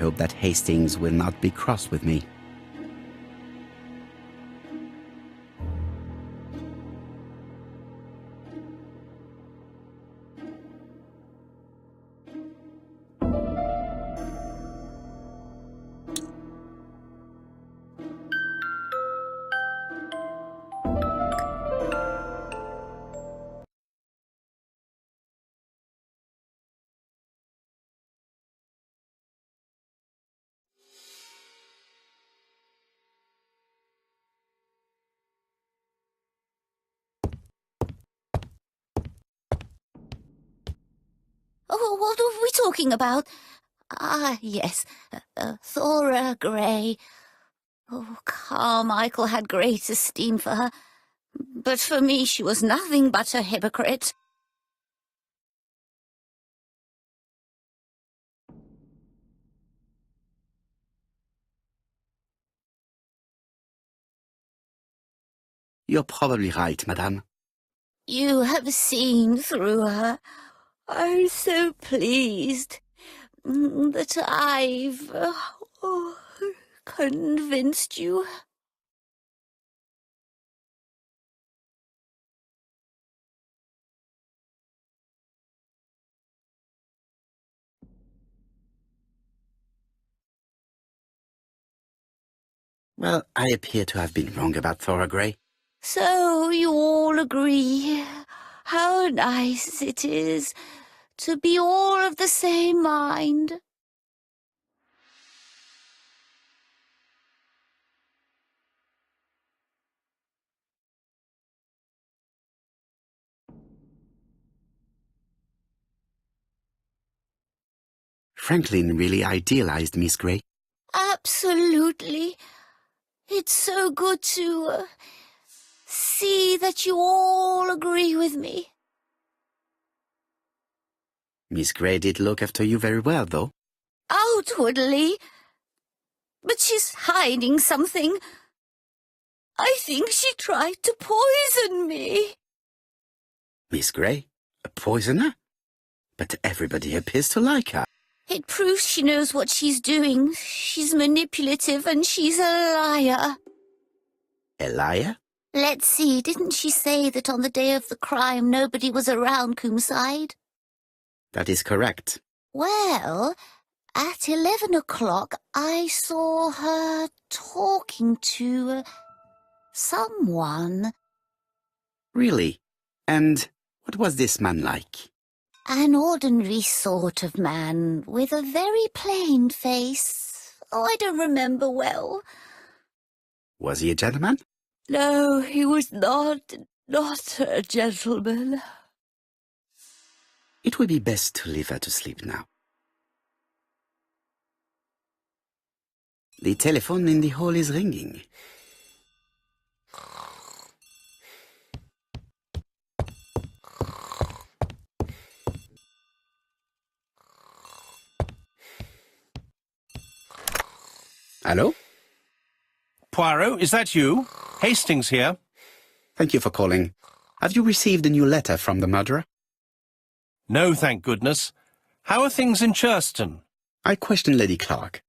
hope that Hastings will not be cross with me. Oh, what were we talking about? Ah, yes, Thora Grey. Oh, Carmichael had great esteem for her, but for me she was nothing but a hypocrite. You're probably right, madame. You have seen through her. I'm so pleased that I've convinced you. Well, I appear to have been wrong about Thora Grey. So you all agree. How nice it is to be all of the same mind. Franklin really idealized Miss Grey. Absolutely. It's so good to see that you all agree with me. Miss Grey did look after you very well, though. Outwardly. But she's hiding something. I think she tried to poison me. Miss Grey? A poisoner? But everybody appears to like her. It proves she knows what she's doing. She's manipulative and she's a liar. A liar? Let's see, didn't she say that on the day of the crime nobody was around Coomside? That is correct. Well, at 11 o'clock I saw her talking to someone. Really? And what was this man like? An ordinary sort of man with a very plain face. Oh, I don't remember well. Was he a gentleman? No, he was not a gentleman. It would be best to leave her to sleep now. The telephone in the hall is ringing. Hello? Poirot, is that you? Hastings here. Thank you for calling. Have you received a new letter from the murderer? No, thank goodness. How are things in Churston? I questioned Lady Clark,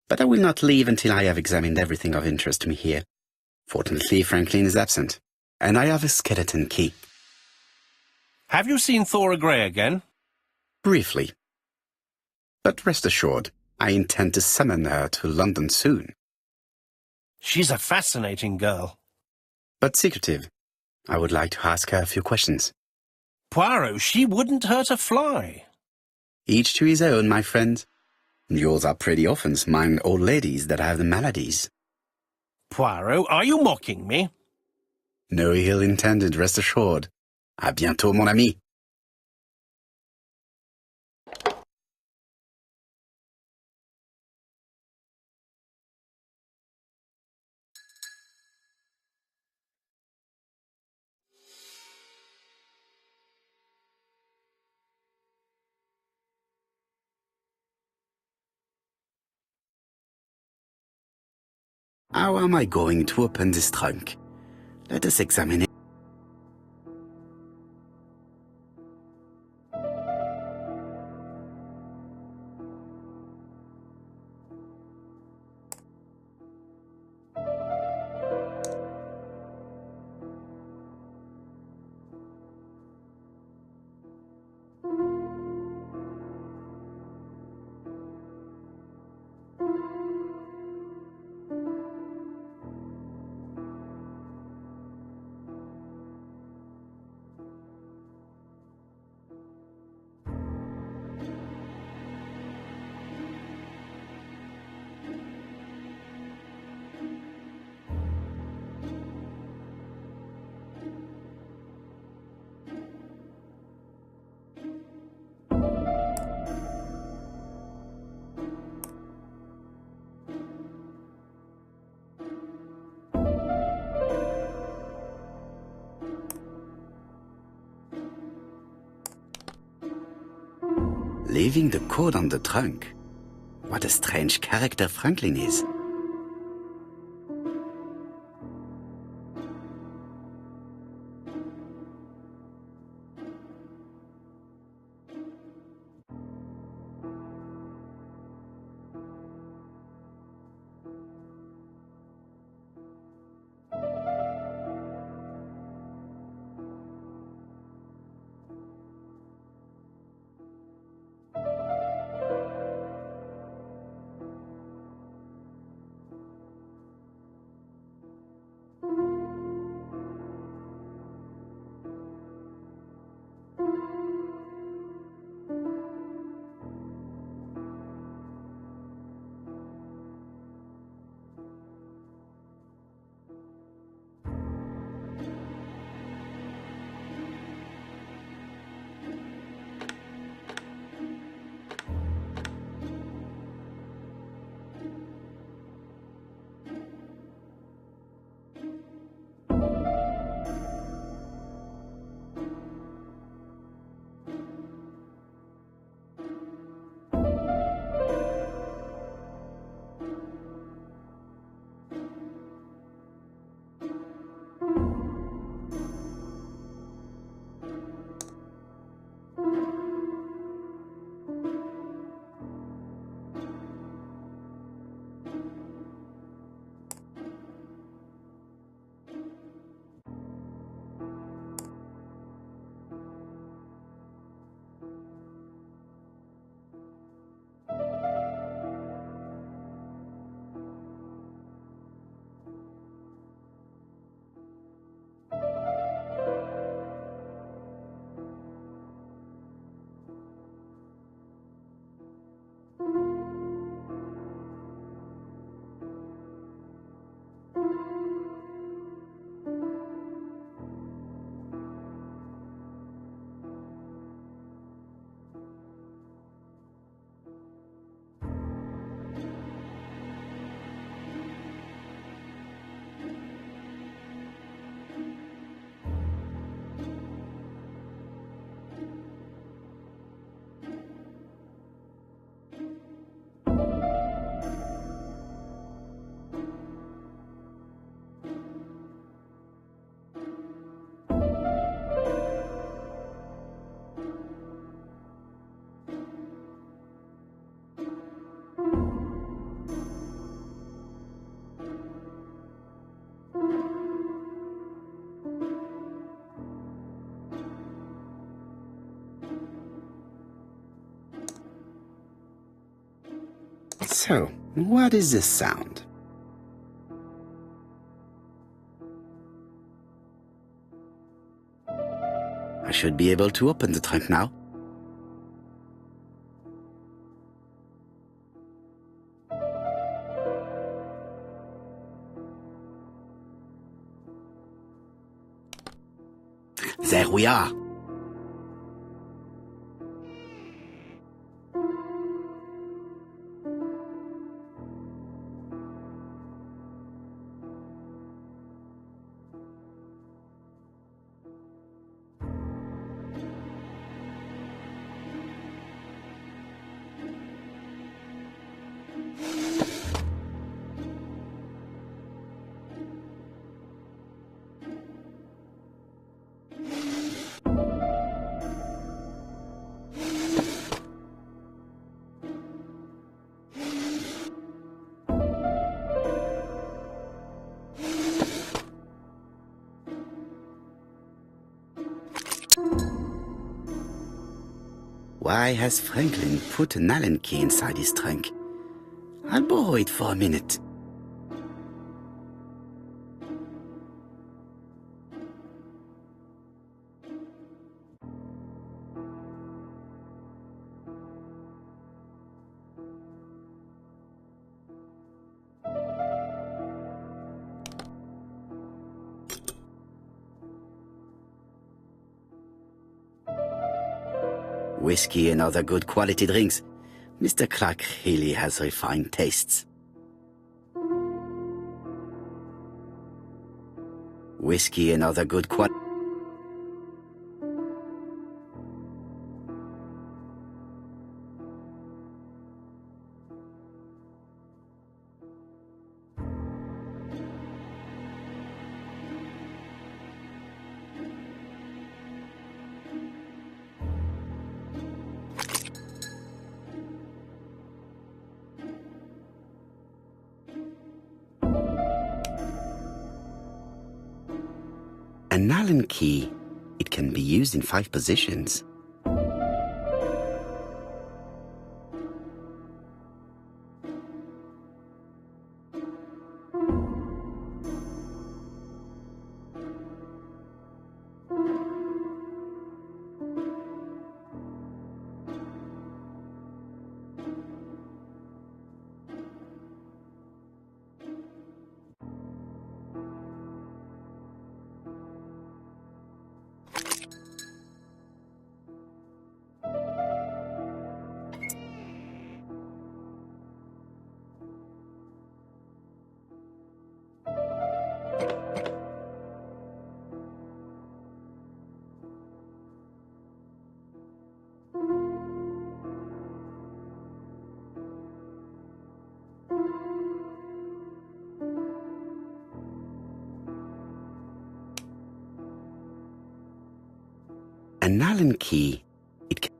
but I will not leave until I have examined everything of interest to me here. Fortunately, Franklin is absent, and I have a skeleton key. Have you seen Thora Grey again? Briefly. But rest assured, I intend to summon her to London soon. She's a fascinating girl. But secretive. I would like to ask her a few questions. Poirot, she wouldn't hurt a fly. Each to his own, my friend. Yours are pretty orphans, mine old ladies that have the maladies. Poirot, are you mocking me? No ill intended, rest assured. À bientôt, mon ami. How am I going to open this trunk? Let us examine it. Leaving the code on the trunk. What a strange character Franklin is. So, what is this sound? I should be able to open the trunk now. There we are. Why has Franklin put an Allen key inside his trunk? I'll borrow it for a minute. Whiskey and other good quality drinks. Mr. Clark really has refined tastes. Whiskey and other good quality. An Allen key. It can be used in 5 positions. An Allen key. It can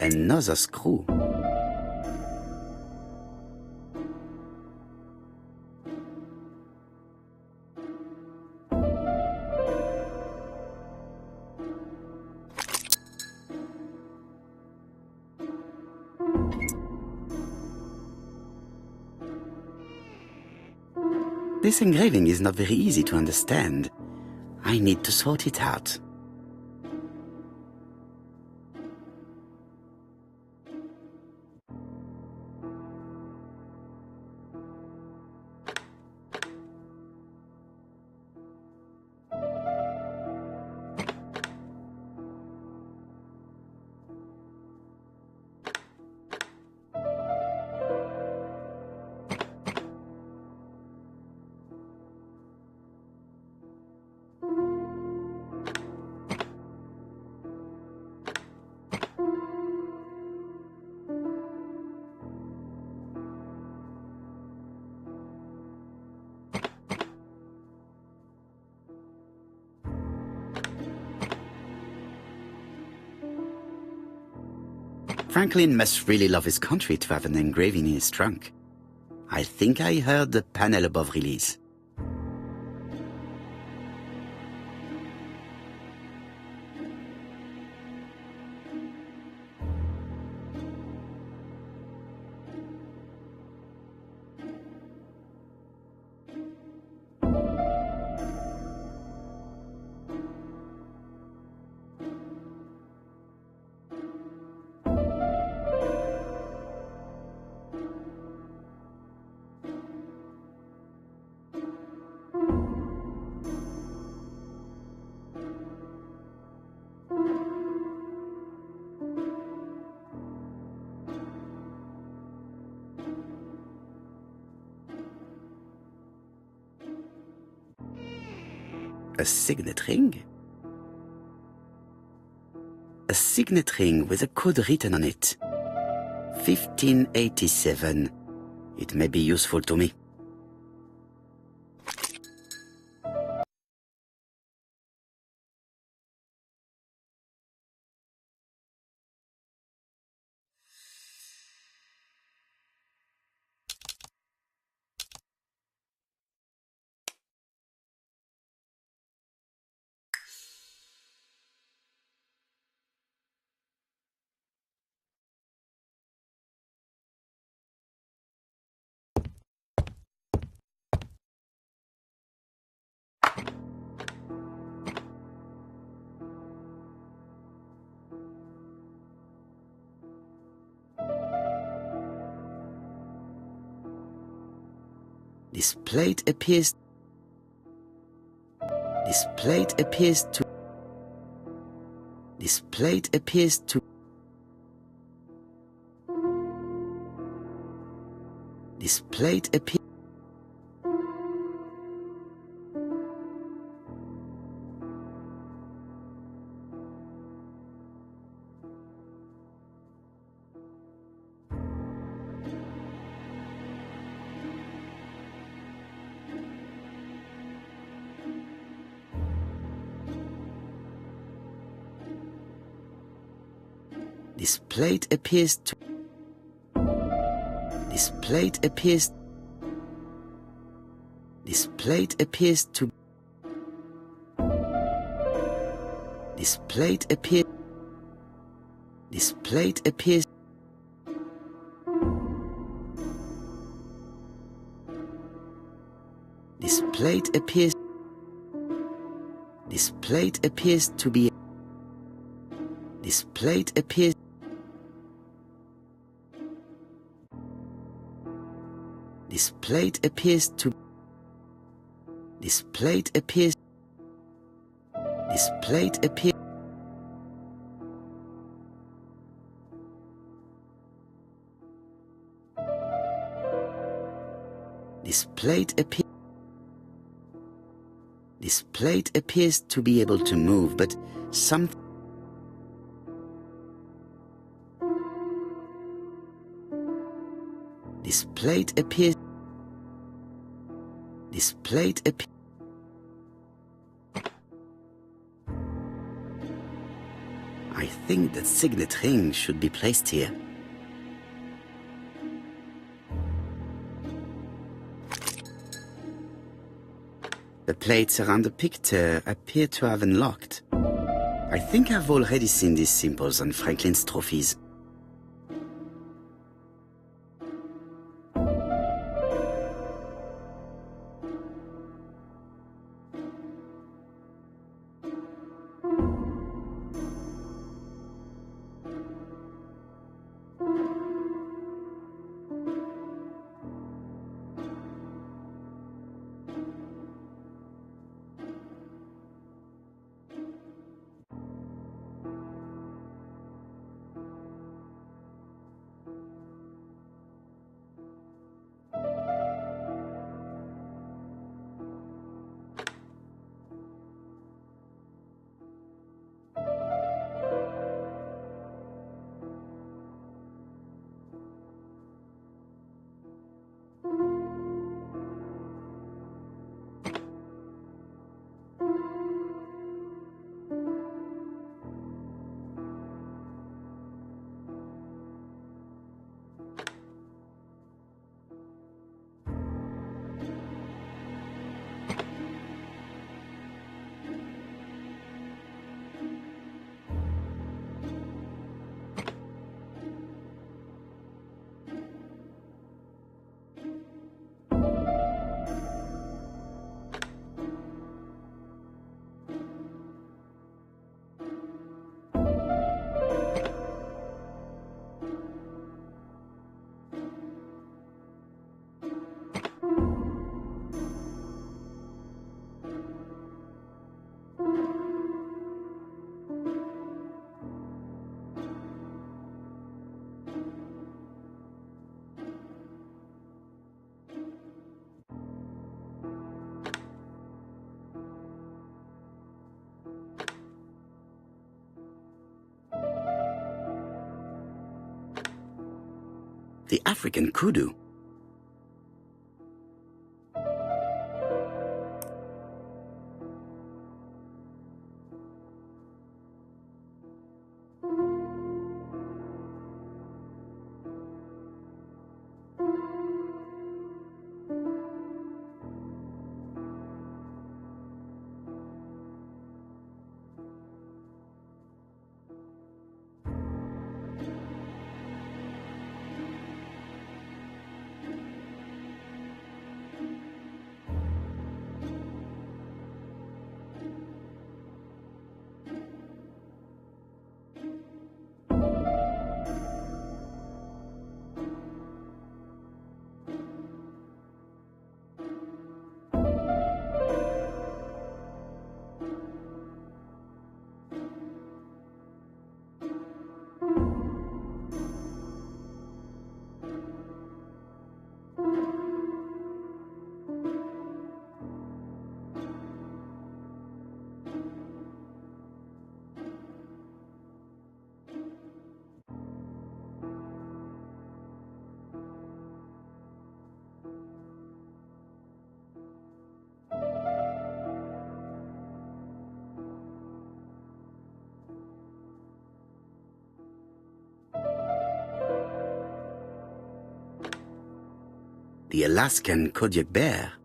another screw. This engraving is not very easy to understand. I need to sort it out. Franklin must really love his country to have an engraving in his trunk. I think I heard the panel above release. A signet ring? A signet ring with a code written on it. 1587. It may be useful to me. This plate appears to This plate appears to This plate appears to This plate appears to... This plate appears... This plate appears to... This plate appears... This plate appears... This plate appears... This plate appears to be... This plate appears... This plate appears to... This plate appears... This plate appears... This plate appears... This plate appears to be able to move, but some... This plate appears... This plate appears... I think that signet ring should be placed here. The plates around the picture appear to have unlocked. I think I've already seen these symbols on Franklin's trophies. The African kudu. the Alaskan Kodiak bear.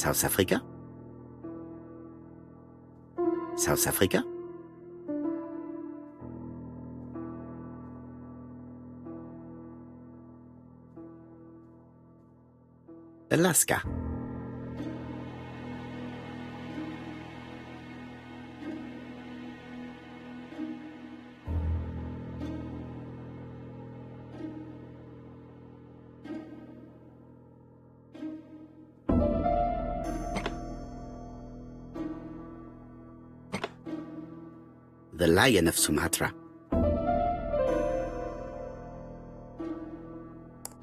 South Africa? South Africa? Alaska. The lion of Sumatra.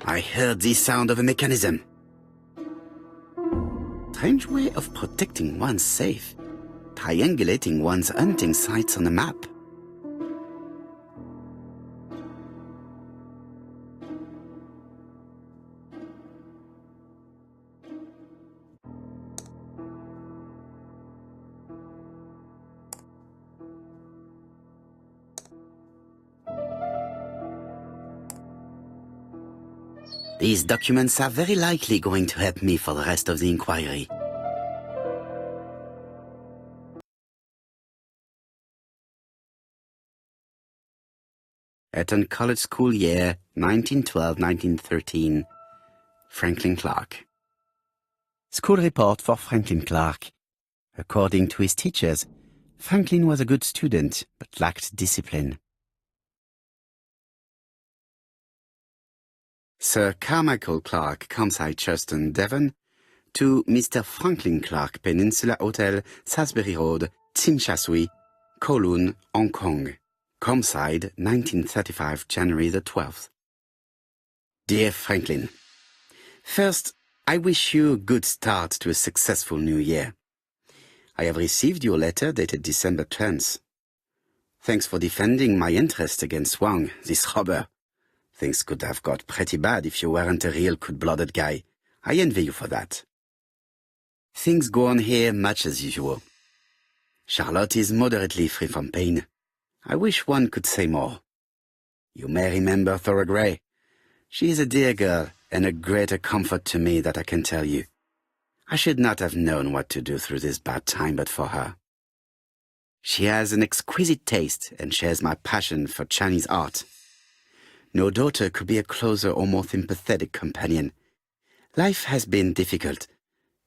I heard the sound of a mechanism. Strange way of protecting one's safe. Triangulating one's hunting sites on a map. These documents are very likely going to help me for the rest of the inquiry. Eton College School Year 1912-1913. Franklin Clark. School report for Franklin Clark. According to his teachers, Franklin was a good student but lacked discipline. Sir Carmichael Clark, Campsite Churston, Devon, to Mr. Franklin Clark, Peninsula Hotel, Salisbury Road, Tsim Kowloon, Hong Kong. Campsite, 1935, January the 12th. Dear Franklin, first, I wish you a good start to a successful new year. I have received your letter dated December 10th. Thanks for defending my interest against Wang, this robber. Things could have got pretty bad if you weren't a real cold-blooded guy. I envy you for that. Things go on here much as usual. Charlotte is moderately free from pain. I wish one could say more. You may remember Thora Gray. She is a dear girl and a greater comfort to me that I can tell you. I should not have known what to do through this bad time but for her. She has an exquisite taste and shares my passion for Chinese art. No daughter could be a closer or more sympathetic companion. Life has been difficult,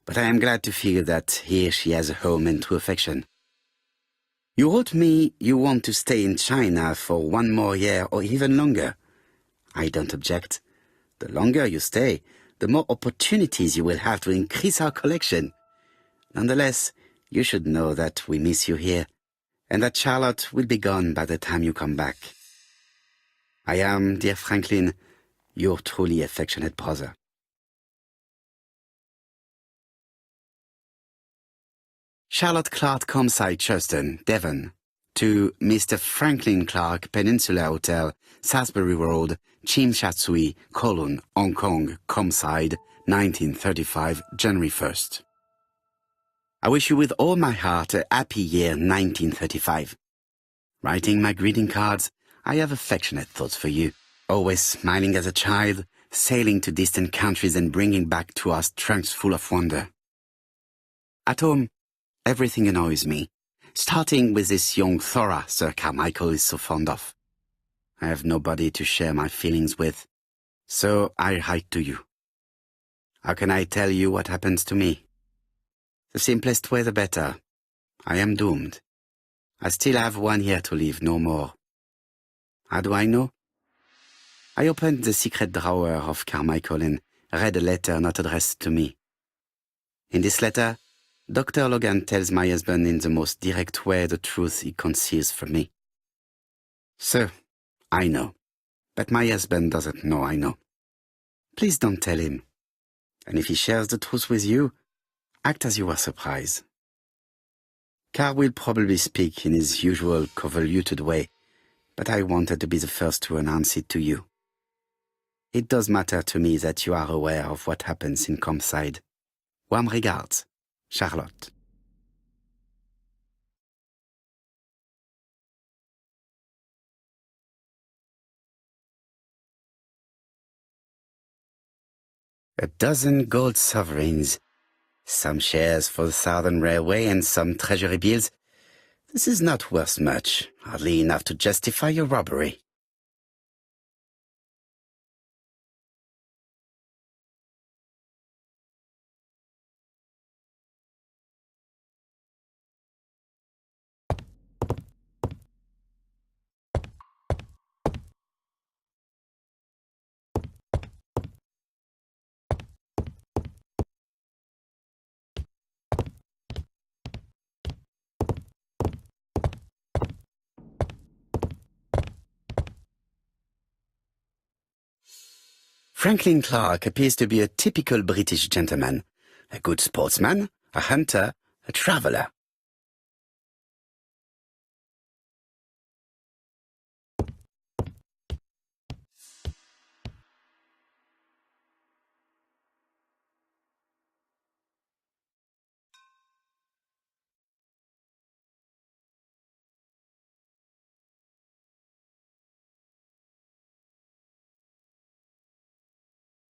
but I am glad to feel that here she has a home and true affection. You wrote me you want to stay in China for 1 more year or even longer. I don't object. The longer you stay, the more opportunities you will have to increase our collection. Nonetheless, you should know that we miss you here, and that Charlotte will be gone by the time you come back. I am, dear Franklin, your truly affectionate brother. Charlotte Clark Comside Churchton, Devon, to Mr. Franklin Clark, Peninsula Hotel, Salisbury Road, Chim Sha Tsui, Kowloon, Hong Kong, Comside, 1935, January 1st. I wish you with all my heart a happy year 1935. Writing my greeting cards, I have affectionate thoughts for you, always smiling as a child, sailing to distant countries and bringing back to us trunks full of wonder. At home, everything annoys me, starting with this young Thora Sir Carmichael is so fond of. I have nobody to share my feelings with, so I write to you. How can I tell you what happens to me? The simplest way the better. I am doomed. I still have 1 year to live, no more. How do I know? I opened the secret drawer of Carmichael and read a letter not addressed to me. In this letter, Dr. Logan tells my husband in the most direct way the truth he conceals from me. Sir, I know, but my husband doesn't know I know. Please don't tell him. And if he shares the truth with you, act as you were surprised. Carl will probably speak in his usual convoluted way, but I wanted to be the first to announce it to you. It does matter to me that you are aware of what happens in Comside. Warm regards, Charlotte. A dozen gold sovereigns, some shares for the Southern Railway and some treasury bills. This is not worth much, hardly enough to justify your robbery. Franklin Clark appears to be a typical British gentleman, a good sportsman, a hunter, a traveller.